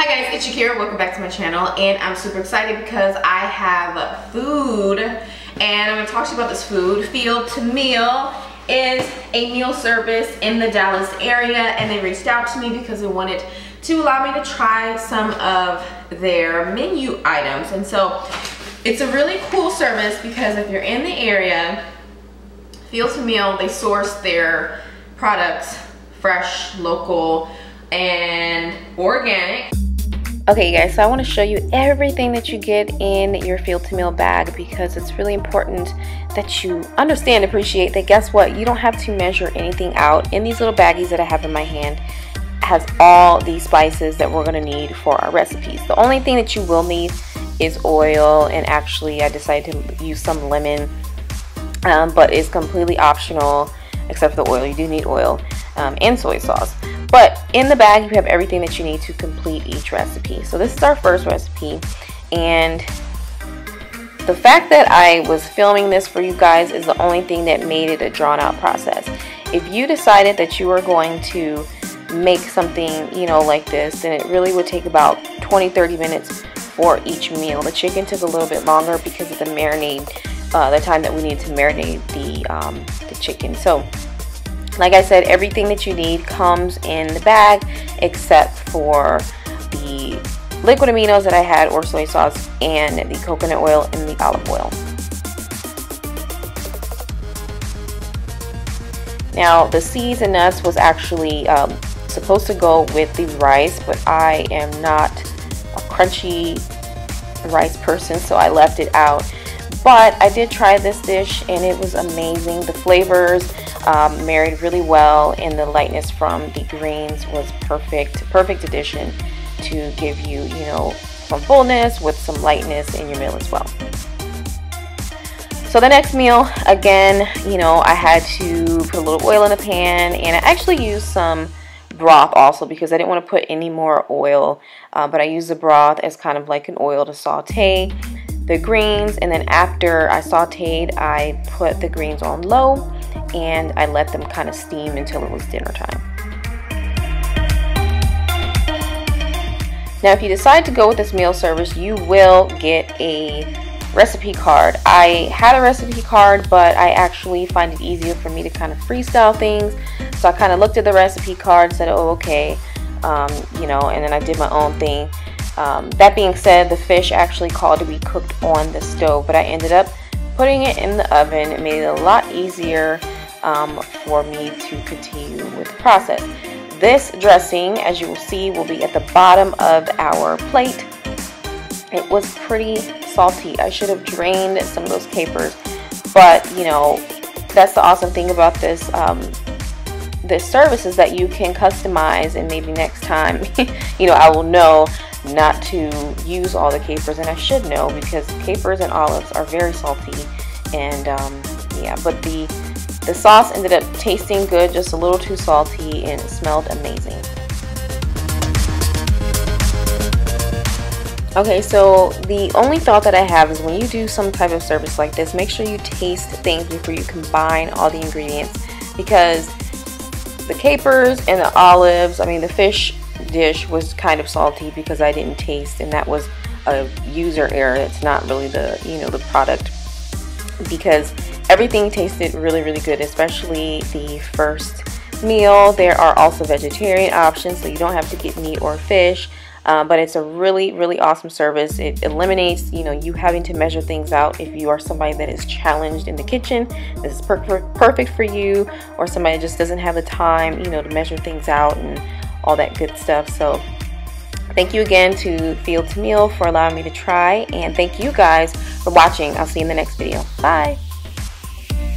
Hi guys, it's Shakira. Welcome back to my channel, and I'm super excited because I have food, and I'm going to talk to you about this food. Field to Meal is a meal service in the Dallas area, and they reached out to me because they wanted to allow me to try some of their menu items. And so it's a really cool service because if you're in the area, Field to Meal, they source their products fresh, local, and organic. Okay guys, so I want to show you everything that you get in your Field to Meal bag because it's really important that you understand, appreciate that guess what, you don't have to measure anything out. In these little baggies that I have in my hand has all these spices that we're going to need for our recipes. The only thing that you will need is oil, and actually I decided to use some lemon, but it's completely optional except for the oil. You do need oil and soy sauce. But in the bag, you have everything that you need to complete each recipe. So this is our first recipe, and the fact that I was filming this for you guys is the only thing that made it a drawn-out process. If you decided that you were going to make something, you know, like this, then it really would take about 20-30 minutes for each meal. The chicken took a little bit longer because of the marinade, the time that we need to marinate the chicken. So like I said, everything that you need comes in the bag except for the liquid aminos that I had, or soy sauce, and the coconut oil and the olive oil. Now the seeds and nuts was actually supposed to go with the rice, but I am not a crunchy rice person, so I left it out. But I did try this dish and it was amazing. The flavors married really well, and the lightness from the greens was perfect addition to give you, you know, some fullness with some lightness in your meal as well. So the next meal, again, you know, I had to put a little oil in the pan, and I actually used some broth also because I didn't want to put any more oil, but I used the broth as kind of like an oil to saute the greens, and then after I sauteed, I put the greens on low and I let them kind of steam until it was dinner time. Now if you decide to go with this meal service, you will get a recipe card. I had a recipe card, but I actually find it easier for me to kind of freestyle things. So I kind of looked at the recipe card, said, oh okay, you know, and then I did my own thing. That being said, the fish actually called to be cooked on the stove, but I ended up putting it in the oven. It made it a lot easier for me to continue with the process. This dressing, as you will see, will be at the bottom of our plate. It was pretty salty. I should have drained some of those capers, but you know, that's the awesome thing about this this service is that you can customize, and maybe next time you know, I will know not to use all the capers, and I should know because capers and olives are very salty, and yeah, but the sauce ended up tasting good, just a little too salty, and it smelled amazing. Okay, so the only thought that I have is when you do some type of service like this, make sure you taste things before you combine all the ingredients, because the capers and the olives, I mean the fish dish was kind of salty because I didn't taste, and that was a user error. It's not really the, you know, the product, because everything tasted really good, especially the first meal. There are also vegetarian options, so you don't have to get meat or fish, but it's a really awesome service. It eliminates, you know, you having to measure things out. If you are somebody that is challenged in the kitchen, this is perfect for you, or somebody that just doesn't have the time, you know, to measure things out and all that good stuff. So thank you again to Field to Meal for allowing me to try, and thank you guys for watching. I'll see you in the next video. Bye.